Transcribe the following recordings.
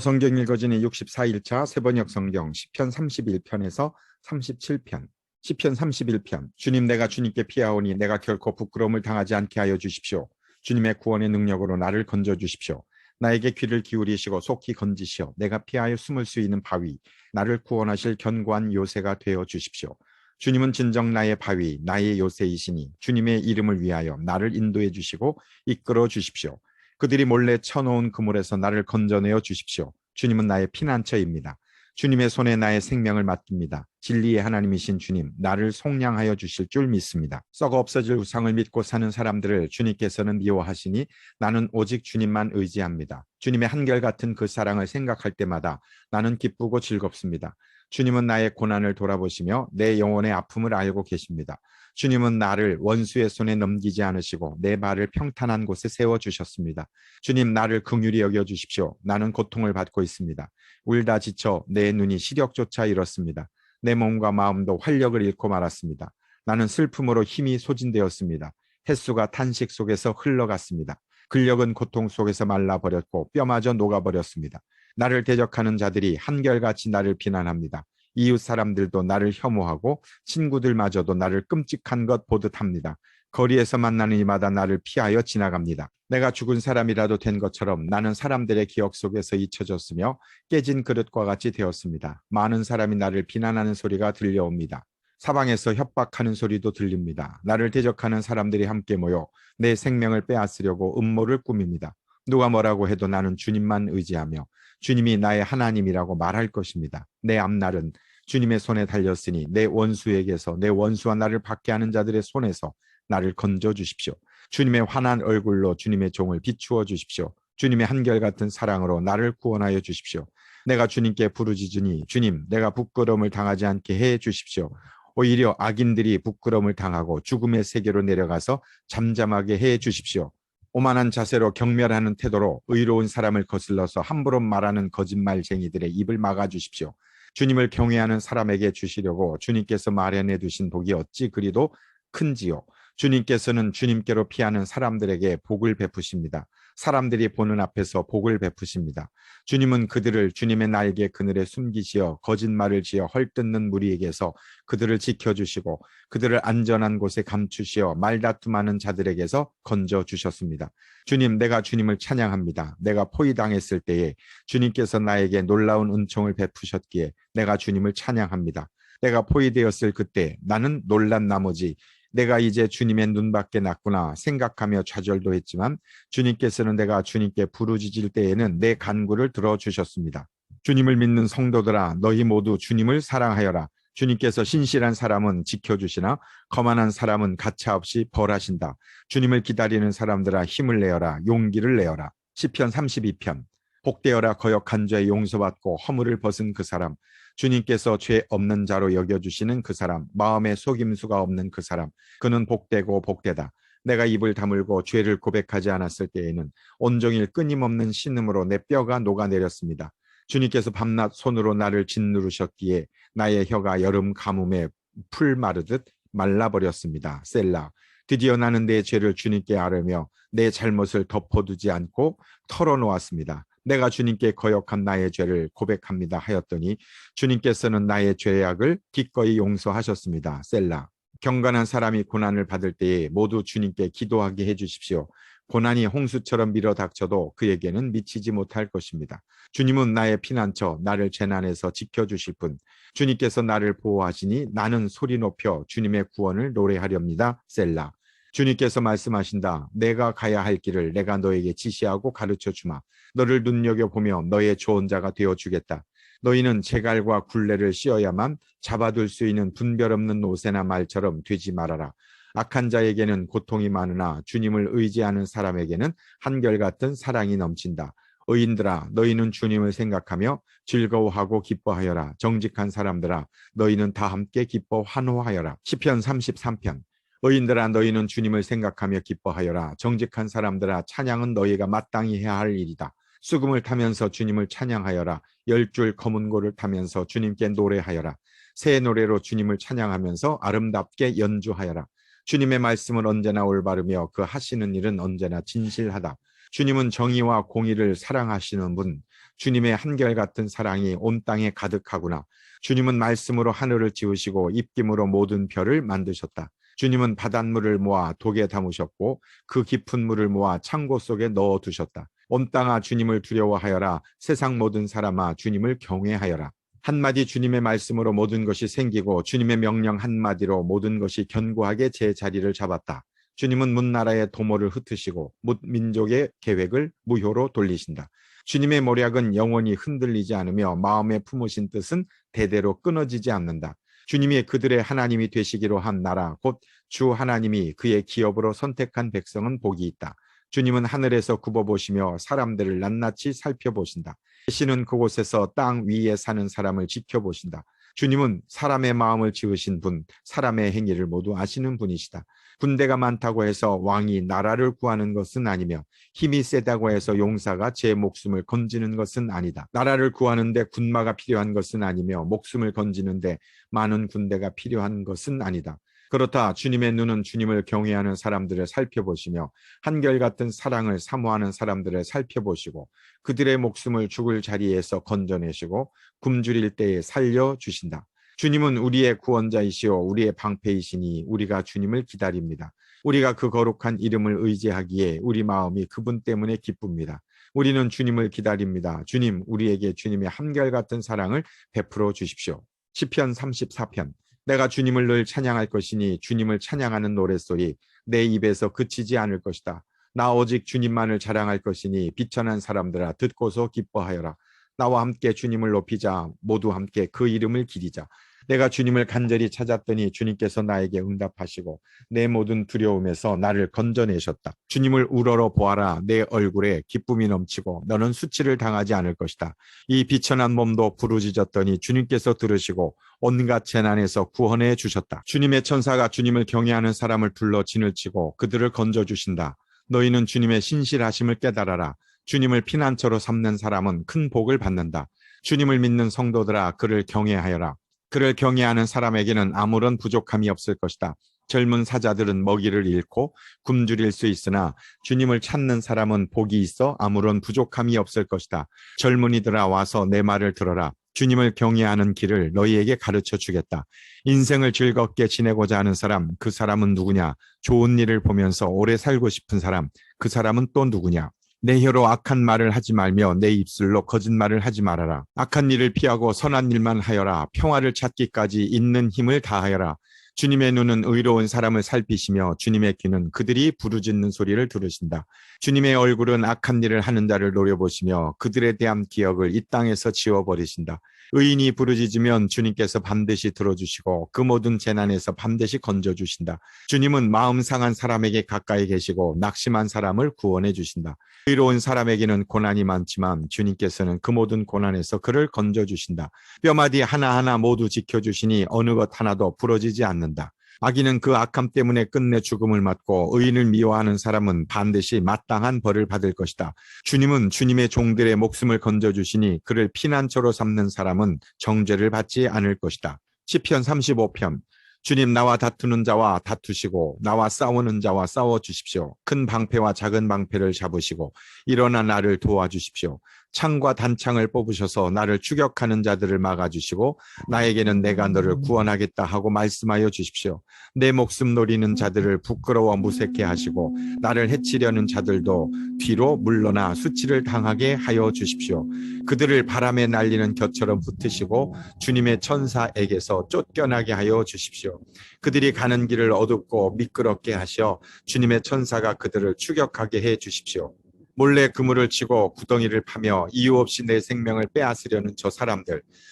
성경 읽어주니 64일차 세번역 성경 시편 31편에서 37편. 시편 31편. 주님, 내가 주님께 피하오니 내가 결코 부끄러움을 당하지 않게 하여 주십시오. 주님의 구원의 능력으로 나를 건져 주십시오. 나에게 귀를 기울이시고 속히 건지시어 내가 피하여 숨을 수 있는 바위, 나를 구원하실 견고한 요새가 되어 주십시오. 주님은 진정 나의 바위, 나의 요새이시니 주님의 이름을 위하여 나를 인도해 주시고 이끌어 주십시오. 그들이 몰래 쳐놓은 그물에서 나를 건져내어 주십시오. 주님은 나의 피난처입니다. 주님의 손에 나의 생명을 맡깁니다. 진리의 하나님이신 주님, 나를 속량하여 주실 줄 믿습니다. 썩어 없어질 우상을 믿고 사는 사람들을 주님께서는 미워하시니 나는 오직 주님만 의지합니다. 주님의 한결같은 그 사랑을 생각할 때마다 나는 기쁘고 즐겁습니다. 주님은 나의 고난을 돌아보시며 내 영혼의 아픔을 알고 계십니다. 주님은 나를 원수의 손에 넘기지 않으시고 내 발을 평탄한 곳에 세워주셨습니다. 주님, 나를 긍휼히 여겨주십시오. 나는 고통을 받고 있습니다. 울다 지쳐 내 눈이 시력조차 잃었습니다. 내 몸과 마음도 활력을 잃고 말았습니다. 나는 슬픔으로 힘이 소진되었습니다. 햇수가 탄식 속에서 흘러갔습니다. 근력은 고통 속에서 말라버렸고 뼈마저 녹아버렸습니다. 나를 대적하는 자들이 한결같이 나를 비난합니다. 이웃 사람들도 나를 혐오하고 친구들마저도 나를 끔찍한 것 보듯 합니다. 거리에서 만나는 이마다 나를 피하여 지나갑니다. 내가 죽은 사람이라도 된 것처럼 나는 사람들의 기억 속에서 잊혀졌으며 깨진 그릇과 같이 되었습니다. 많은 사람이 나를 비난하는 소리가 들려옵니다. 사방에서 협박하는 소리도 들립니다. 나를 대적하는 사람들이 함께 모여 내 생명을 빼앗으려고 음모를 꾸밉니다. 누가 뭐라고 해도 나는 주님만 의지하며 주님이 나의 하나님이라고 말할 것입니다. 내 앞날은 주님의 손에 달렸으니 내 원수에게서, 내 원수와 나를 받게 하는 자들의 손에서 나를 건져 주십시오. 주님의 환한 얼굴로 주님의 종을 비추어 주십시오. 주님의 한결같은 사랑으로 나를 구원하여 주십시오. 내가 주님께 부르짖으니 주님, 내가 부끄러움을 당하지 않게 해 주십시오. 오히려 악인들이 부끄러움을 당하고 죽음의 세계로 내려가서 잠잠하게 해 주십시오. 오만한 자세로 경멸하는 태도로 의로운 사람을 거슬러서 함부로 말하는 거짓말쟁이들의 입을 막아주십시오. 주님을 경외하는 사람에게 주시려고 주님께서 마련해 두신 복이 어찌 그리도 큰지요. 주님께서는 주님께로 피하는 사람들에게 복을 베푸십니다. 사람들이 보는 앞에서 복을 베푸십니다. 주님은 그들을 주님의 날개 그늘에 숨기시어 거짓말을 지어 헐뜯는 무리에게서 그들을 지켜주시고 그들을 안전한 곳에 감추시어 말다툼하는 자들에게서 건져주셨습니다. 주님, 내가 주님을 찬양합니다. 내가 포위당했을 때에 주님께서 나에게 놀라운 은총을 베푸셨기에 내가 주님을 찬양합니다. 내가 포위되었을 그때 나는 놀란 나머지 내가 이제 주님의 눈밖에 났구나 생각하며 좌절도 했지만 주님께서는 내가 주님께 부르짖을 때에는 내 간구를 들어주셨습니다. 주님을 믿는 성도들아, 너희 모두 주님을 사랑하여라. 주님께서 신실한 사람은 지켜주시나 거만한 사람은 가차없이 벌하신다. 주님을 기다리는 사람들아, 힘을 내어라. 용기를 내어라. 시편 32편. 복되어라. 거역한 죄 용서받고 허물을 벗은 그 사람. 주님께서 죄 없는 자로 여겨주시는 그 사람, 마음에 속임수가 없는 그 사람, 그는 복되고 복되다. 내가 입을 다물고 죄를 고백하지 않았을 때에는 온종일 끊임없는 신음으로 내 뼈가 녹아내렸습니다. 주님께서 밤낮 손으로 나를 짓누르셨기에 나의 혀가 여름 가뭄에 풀 마르듯 말라버렸습니다. 셀라. 드디어 나는 내 죄를 주님께 아뢰며 내 잘못을 덮어두지 않고 털어놓았습니다. 내가 주님께 거역한 나의 죄를 고백합니다 하였더니 주님께서는 나의 죄악을 기꺼이 용서하셨습니다. 셀라. 경건한 사람이 고난을 받을 때에 모두 주님께 기도하게 해주십시오. 고난이 홍수처럼 밀어닥쳐도 그에게는 미치지 못할 것입니다. 주님은 나의 피난처, 나를 재난에서 지켜주실 분. 주님께서 나를 보호하시니 나는 소리 높여 주님의 구원을 노래하렵니다. 셀라. 주님께서 말씀하신다. 내가 가야 할 길을 내가 너에게 지시하고 가르쳐주마. 너를 눈여겨보며 너의 조언자가 되어주겠다. 너희는 제갈과 굴레를 씌어야만 잡아둘 수 있는 분별 없는 옷이나 말처럼 되지 말아라. 악한 자에게는 고통이 많으나 주님을 의지하는 사람에게는 한결같은 사랑이 넘친다. 의인들아, 너희는 주님을 생각하며 즐거워하고 기뻐하여라. 정직한 사람들아, 너희는 다 함께 기뻐 환호하여라. 시편 33편. 의인들아, 너희는 주님을 생각하며 기뻐하여라. 정직한 사람들아, 찬양은 너희가 마땅히 해야 할 일이다. 수금을 타면서 주님을 찬양하여라. 10줄 검은 고를 타면서 주님께 노래하여라. 새 노래로 주님을 찬양하면서 아름답게 연주하여라. 주님의 말씀은 언제나 올바르며 그 하시는 일은 언제나 진실하다. 주님은 정의와 공의를 사랑하시는 분, 주님의 한결같은 사랑이 온 땅에 가득하구나. 주님은 말씀으로 하늘을 지으시고 입김으로 모든 별을 만드셨다. 주님은 바닷물을 모아 독에 담으셨고 그 깊은 물을 모아 창고 속에 넣어두셨다. 온 땅아 주님을 두려워하여라. 세상 모든 사람아 주님을 경외하여라. 한마디 주님의 말씀으로 모든 것이 생기고 주님의 명령 한마디로 모든 것이 견고하게 제 자리를 잡았다. 주님은 문나라의 도모를 흩으시고 민족의 계획을 무효로 돌리신다. 주님의 모략은 영원히 흔들리지 않으며 마음에 품으신 뜻은 대대로 끊어지지 않는다. 주님이 그들의 하나님이 되시기로 한 나라 곧 주 하나님이 그의 기업으로 선택한 백성은 복이 있다. 주님은 하늘에서 굽어보시며 사람들을 낱낱이 살펴보신다. 계시는 그곳에서 땅 위에 사는 사람을 지켜보신다. 주님은 사람의 마음을 지으신 분, 사람의 행위를 모두 아시는 분이시다. 군대가 많다고 해서 왕이 나라를 구하는 것은 아니며 힘이 세다고 해서 용사가 제 목숨을 건지는 것은 아니다. 나라를 구하는데 군마가 필요한 것은 아니며 목숨을 건지는데 많은 군대가 필요한 것은 아니다. 그렇다 주님의 눈은 주님을 경외하는 사람들을 살펴보시며 한결같은 사랑을 사모하는 사람들을 살펴보시고 그들의 목숨을 죽을 자리에서 건져내시고 굶주릴 때에 살려주신다. 주님은 우리의 구원자이시오 우리의 방패이시니 우리가 주님을 기다립니다. 우리가 그 거룩한 이름을 의지하기에 우리 마음이 그분 때문에 기쁩니다. 우리는 주님을 기다립니다. 주님, 우리에게 주님의 한결같은 사랑을 베풀어 주십시오. 시편 34편. 내가 주님을 늘 찬양할 것이니 주님을 찬양하는 노랫소리 내 입에서 그치지 않을 것이다. 나 오직 주님만을 자랑할 것이니 비천한 사람들아 듣고서 기뻐하여라. 나와 함께 주님을 높이자. 모두 함께 그 이름을 기리자. 내가 주님을 간절히 찾았더니 주님께서 나에게 응답하시고 내 모든 두려움에서 나를 건져내셨다. 주님을 우러러 보아라. 내 얼굴에 기쁨이 넘치고 너는 수치를 당하지 않을 것이다. 이 비천한 몸도 부르짖었더니 주님께서 들으시고 온갖 재난에서 구원해 주셨다. 주님의 천사가 주님을 경외하는 사람을 불러 진을 치고 그들을 건져주신다. 너희는 주님의 신실하심을 깨달아라. 주님을 피난처로 삼는 사람은 큰 복을 받는다. 주님을 믿는 성도들아 그를 경외하여라. 그를 경외하는 사람에게는 아무런 부족함이 없을 것이다. 젊은 사자들은 먹이를 잃고 굶주릴 수 있으나 주님을 찾는 사람은 복이 있어 아무런 부족함이 없을 것이다. 젊은이들아 와서 내 말을 들어라. 주님을 경외하는 길을 너희에게 가르쳐 주겠다. 인생을 즐겁게 지내고자 하는 사람, 그 사람은 누구냐? 좋은 일을 보면서 오래 살고 싶은 사람, 그 사람은 또 누구냐? 내 혀로 악한 말을 하지 말며 내 입술로 거짓말을 하지 말아라. 악한 일을 피하고 선한 일만 하여라. 평화를 찾기까지 있는 힘을 다하여라. 주님의 눈은 의로운 사람을 살피시며 주님의 귀는 그들이 부르짖는 소리를 들으신다. 주님의 얼굴은 악한 일을 하는 자를 노려보시며 그들에 대한 기억을 이 땅에서 지워버리신다. 의인이 부르짖으면 주님께서 반드시 들어주시고 그 모든 재난에서 반드시 건져주신다. 주님은 마음 상한 사람에게 가까이 계시고 낙심한 사람을 구원해 주신다. 의로운 사람에게는 고난이 많지만 주님께서는 그 모든 고난에서 그를 건져주신다. 뼈마디 하나하나 모두 지켜주시니 어느 것 하나도 부러지지 않는다. 악인은 그 악함 때문에 끝내 죽음을 맞고 의인을 미워하는 사람은 반드시 마땅한 벌을 받을 것이다. 주님은 주님의 종들의 목숨을 건져주시니 그를 피난처로 삼는 사람은 정죄를 받지 않을 것이다. 시편 35편. 주님 나와 다투는 자와 다투시고 나와 싸우는 자와 싸워주십시오. 큰 방패와 작은 방패를 잡으시고 일어나 나를 도와주십시오. 창과 단창을 뽑으셔서 나를 추격하는 자들을 막아주시고 나에게는 내가 너를 구원하겠다 하고 말씀하여 주십시오. 내 목숨 노리는 자들을 부끄러워 무색해 하시고 나를 해치려는 자들도 뒤로 물러나 수치를 당하게 하여 주십시오. 그들을 바람에 날리는 곁처럼 흩으시고 주님의 천사에게서 쫓겨나게 하여 주십시오. 그들이 가는 길을 어둡고 미끄럽게 하셔 주님의 천사가 그들을 추격하게 해 주십시오. 몰래 그물을 치고 구덩이를 파며 이유 없이 내 생명을 빼앗으려는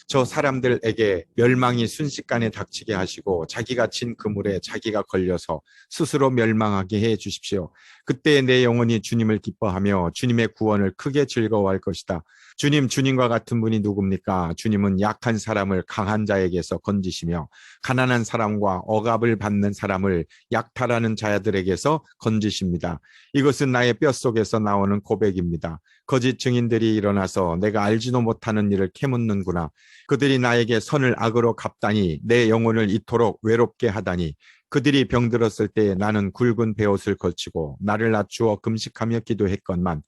저 사람들에게 멸망이 순식간에 닥치게 하시고 자기가 친 그물에 자기가 걸려서 스스로 멸망하게 해 주십시오. 그때 내 영혼이 주님을 기뻐하며 주님의 구원을 크게 즐거워할 것이다. 주님과 같은 분이 누굽니까? 주님은 약한 사람을 강한 자에게서 건지시며 가난한 사람과 억압을 받는 사람을 약탈하는 자들에게서 건지십니다. 이것은 나의 뼛속에서 나오는 고백입니다. 거짓 증인들이 일어나서 내가 알지도 못하는 일을 캐묻는구나. 그들이 나에게 선을 악으로 갚다니 내 영혼을 이토록 외롭게 하다니. 그들이 병들었을 때 나는 굵은 베옷을 걸치고 나를 낮추어 금식하며 기도했건만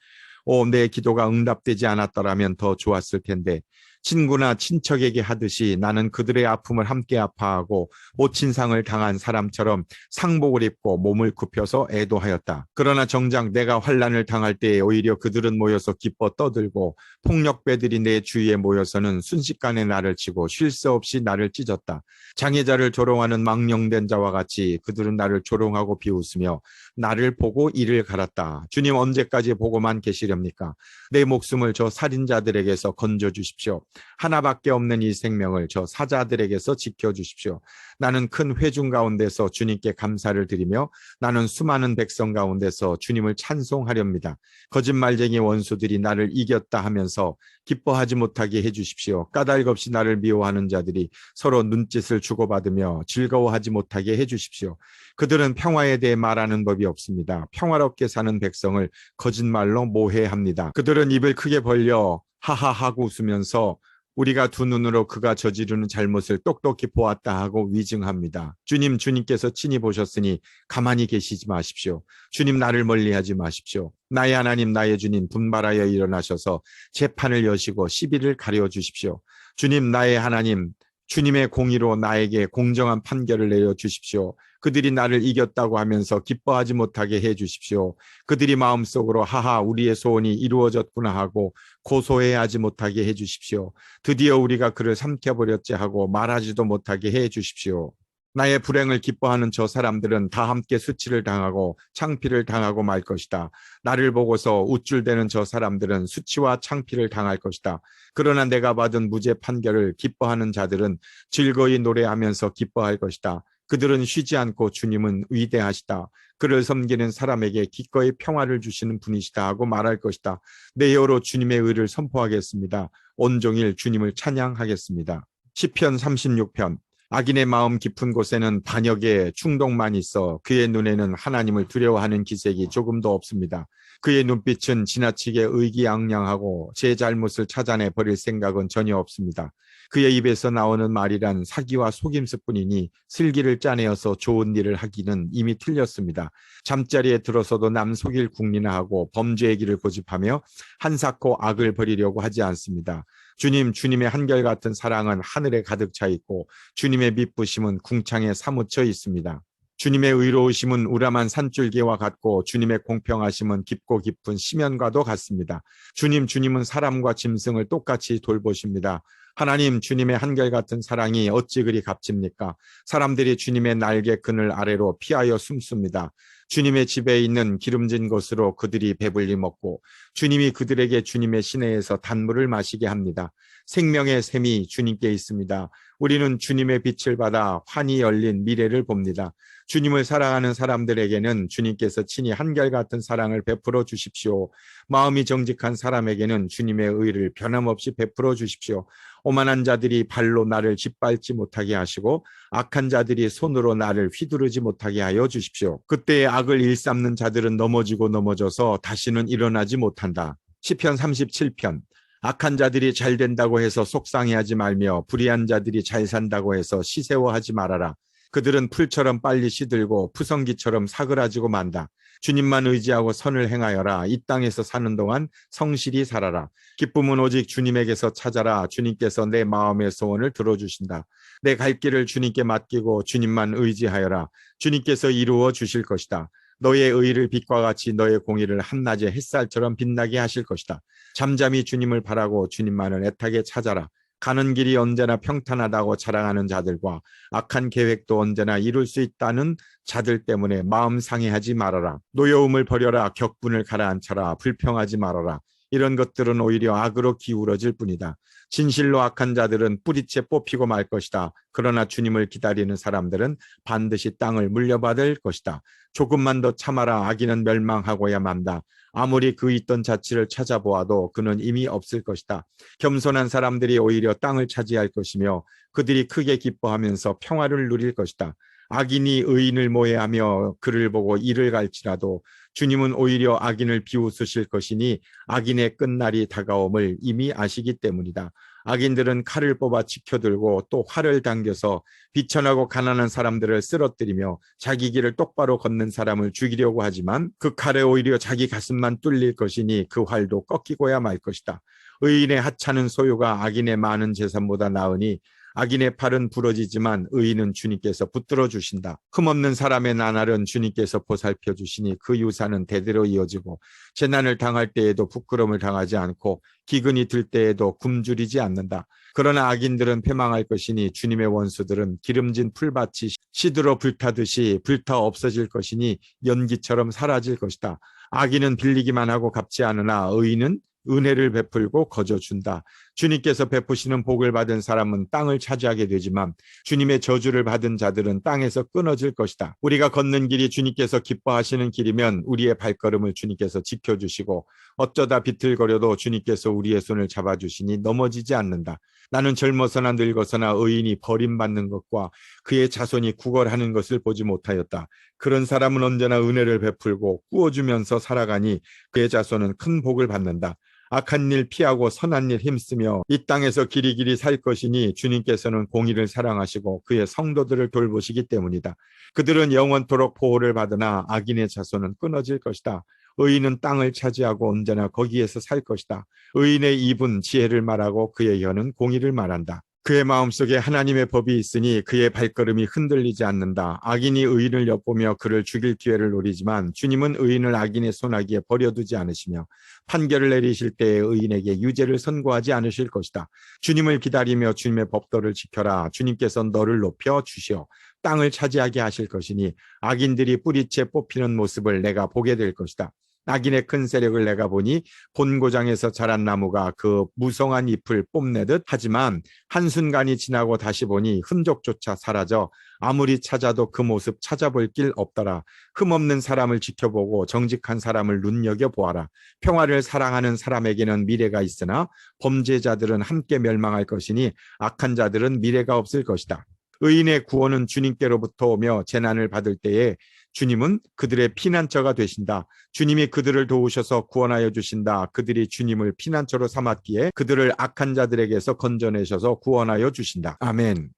내 기도가 응답되지 않았더라면 더 좋았을 텐데 친구나 친척에게 하듯이 나는 그들의 아픔을 함께 아파하고 모친상을 당한 사람처럼 상복을 입고 몸을 굽혀서 애도하였다. 그러나 정작 내가 환난을 당할 때에 오히려 그들은 모여서 기뻐 떠들고 폭력배들이 내 주위에 모여서는 순식간에 나를 치고 쉴 새 없이 나를 찢었다. 장애자를 조롱하는 망령된 자와 같이 그들은 나를 조롱하고 비웃으며 나를 보고 이를 갈았다. 주님 언제까지 보고만 계시렵니까? 내 목숨을 저 살인자들에게서 건져주십시오. 하나밖에 없는 이 생명을 저 사자들에게서 지켜주십시오. 나는 큰 회중 가운데서 주님께 감사를 드리며 나는 수많은 백성 가운데서 주님을 찬송하렵니다. 거짓말쟁이 원수들이 나를 이겼다 하면서 기뻐하지 못하게 해주십시오. 까닭없이 나를 미워하는 자들이 서로 눈짓을 주고받으며 즐거워하지 못하게 해주십시오. 그들은 평화에 대해 말하는 법이 없습니다. 평화롭게 사는 백성을 거짓말로 모해합니다. 그들은 입을 크게 벌려 하하하고 웃으면서 우리가 두 눈으로 그가 저지르는 잘못을 똑똑히 보았다 하고 위증합니다. 주님께서 친히 보셨으니 가만히 계시지 마십시오. 주님 나를 멀리하지 마십시오. 나의 하나님 나의 주님 분발하여 일어나셔서 재판을 여시고 시비를 가려주십시오. 주님 나의 하나님 주님의 공의로 나에게 공정한 판결을 내려주십시오. 그들이 나를 이겼다고 하면서 기뻐하지 못하게 해주십시오. 그들이 마음속으로 하하 우리의 소원이 이루어졌구나 하고 고소해하지 못하게 해주십시오. 드디어 우리가 그를 삼켜버렸지 하고 말하지도 못하게 해주십시오. 나의 불행을 기뻐하는 저 사람들은 다 함께 수치를 당하고 창피를 당하고 말 것이다. 나를 보고서 우쭐대는 저 사람들은 수치와 창피를 당할 것이다. 그러나 내가 받은 무죄 판결을 기뻐하는 자들은 즐거이 노래하면서 기뻐할 것이다. 그들은 쉬지 않고 주님은 위대하시다. 그를 섬기는 사람에게 기꺼이 평화를 주시는 분이시다 하고 말할 것이다. 내 혀로 주님의 의를 선포하겠습니다. 온종일 주님을 찬양하겠습니다. 시편 36편 악인의 마음 깊은 곳에는 반역의 충동만 있어 그의 눈에는 하나님을 두려워하는 기색이 조금도 없습니다. 그의 눈빛은 지나치게 의기양양하고 제 잘못을 찾아내 버릴 생각은 전혀 없습니다. 그의 입에서 나오는 말이란 사기와 속임수뿐이니 슬기를 짜내어서 좋은 일을 하기는 이미 틀렸습니다. 잠자리에 들어서도 남 속일 궁리나 하고 범죄의 길을 고집하며 한사코 악을 벌이려고 하지 않습니다. 주님의 한결같은 사랑은 하늘에 가득 차 있고 주님의 미쁘심은 궁창에 사무쳐 있습니다. 주님의 의로우심은 우람한 산줄기와 같고 주님의 공평하심은 깊고 깊은 심연과도 같습니다. 주님은 사람과 짐승을 똑같이 돌보십니다. 하나님 주님의 한결같은 사랑이 어찌 그리 값집니까? 사람들이 주님의 날개 그늘 아래로 피하여 숨습니다. 주님의 집에 있는 기름진 것으로 그들이 배불리 먹고 주님이 그들에게 주님의 시내에서 단물을 마시게 합니다. 생명의 샘이 주님께 있습니다. 우리는 주님의 빛을 받아 환히 열린 미래를 봅니다. 주님을 사랑하는 사람들에게는 주님께서 친히 한결같은 사랑을 베풀어 주십시오. 마음이 정직한 사람에게는 주님의 의를 변함없이 베풀어 주십시오. 오만한 자들이 발로 나를 짓밟지 못하게 하시고 악한 자들이 손으로 나를 휘두르지 못하게 하여 주십시오. 그때의 악을 일삼는 자들은 넘어지고 넘어져서 다시는 일어나지 못한다. 시편 37편 악한 자들이 잘 된다고 해서 속상해하지 말며 불의한 자들이 잘 산다고 해서 시세워하지 말아라. 그들은 풀처럼 빨리 시들고 푸성기처럼 사그라지고 만다. 주님만 의지하고 선을 행하여라. 이 땅에서 사는 동안 성실히 살아라. 기쁨은 오직 주님에게서 찾아라. 주님께서 내 마음의 소원을 들어주신다. 내 갈 길을 주님께 맡기고 주님만 의지하여라. 주님께서 이루어 주실 것이다. 너의 의를 빛과 같이 너의 공의를 한낮의 햇살처럼 빛나게 하실 것이다. 잠잠히 주님을 바라고 주님만을 애타게 찾아라. 가는 길이 언제나 평탄하다고 자랑하는 자들과 악한 계획도 언제나 이룰 수 있다는 자들 때문에 마음 상해하지 말아라. 노여움을 버려라. 격분을 가라앉혀라. 불평하지 말아라. 이런 것들은 오히려 악으로 기울어질 뿐이다. 진실로 악한 자들은 뿌리채 뽑히고 말 것이다. 그러나 주님을 기다리는 사람들은 반드시 땅을 물려받을 것이다. 조금만 더 참아라. 악인은 멸망하고야 만다. 아무리 그 있던 자치를 찾아보아도 그는 이미 없을 것이다. 겸손한 사람들이 오히려 땅을 차지할 것이며 그들이 크게 기뻐하면서 평화를 누릴 것이다. 악인이 의인을 모해하며 그를 보고 이를 갈지라도 주님은 오히려 악인을 비웃으실 것이니 악인의 끝날이 다가옴을 이미 아시기 때문이다. 악인들은 칼을 뽑아 지켜들고 또 활을 당겨서 비천하고 가난한 사람들을 쓰러뜨리며 자기 길을 똑바로 걷는 사람을 죽이려고 하지만 그 칼에 오히려 자기 가슴만 뚫릴 것이니 그 활도 꺾이고야 말 것이다. 의인의 하찮은 소유가 악인의 많은 재산보다 나으니 악인의 팔은 부러지지만 의인은 주님께서 붙들어 주신다. 흠없는 사람의 나날은 주님께서 보살펴 주시니 그 유산은 대대로 이어지고 재난을 당할 때에도 부끄러움을 당하지 않고 기근이 들 때에도 굶주리지 않는다. 그러나 악인들은 패망할 것이니 주님의 원수들은 기름진 풀밭이 시들어 불타듯이 불타 없어질 것이니 연기처럼 사라질 것이다. 악인은 빌리기만 하고 갚지 않으나 의인은 은혜를 베풀고 거저준다. 주님께서 베푸시는 복을 받은 사람은 땅을 차지하게 되지만 주님의 저주를 받은 자들은 땅에서 끊어질 것이다. 우리가 걷는 길이 주님께서 기뻐하시는 길이면 우리의 발걸음을 주님께서 지켜주시고 어쩌다 비틀거려도 주님께서 우리의 손을 잡아주시니 넘어지지 않는다. 나는 젊어서나 늙어서나 의인이 버림받는 것과 그의 자손이 구걸하는 것을 보지 못하였다. 그런 사람은 언제나 은혜를 베풀고 꾸어주면서 살아가니 그의 자손은 큰 복을 받는다. 악한 일 피하고 선한 일 힘쓰며 이 땅에서 길이길이 살 것이니 주님께서는 공의를 사랑하시고 그의 성도들을 돌보시기 때문이다. 그들은 영원토록 보호를 받으나 악인의 자손은 끊어질 것이다. 의인은 땅을 차지하고 언제나 거기에서 살 것이다. 의인의 입은 지혜를 말하고 그의 혀는 공의를 말한다. 그의 마음속에 하나님의 법이 있으니 그의 발걸음이 흔들리지 않는다. 악인이 의인을 엿보며 그를 죽일 기회를 노리지만 주님은 의인을 악인의 손아귀에 버려두지 않으시며 판결을 내리실 때에 의인에게 유죄를 선고하지 않으실 것이다. 주님을 기다리며 주님의 법도를 지켜라. 주님께서 너를 높여 주시어 땅을 차지하게 하실 것이니 악인들이 뿌리채 뽑히는 모습을 내가 보게 될 것이다. 악인의 큰 세력을 내가 보니 본고장에서 자란 나무가 그 무성한 잎을 뽐내듯 하지만 한순간이 지나고 다시 보니 흔적조차 사라져 아무리 찾아도 그 모습 찾아볼 길 없더라. 흠없는 사람을 지켜보고 정직한 사람을 눈여겨보아라. 평화를 사랑하는 사람에게는 미래가 있으나 범죄자들은 함께 멸망할 것이니 악한 자들은 미래가 없을 것이다. 의인의 구원은 주님께로부터 오며 재난을 받을 때에 주님은 그들의 피난처가 되신다. 주님이 그들을 도우셔서 구원하여 주신다. 그들이 주님을 피난처로 삼았기에 그들을 악한 자들에게서 건져내셔서 구원하여 주신다. 아멘.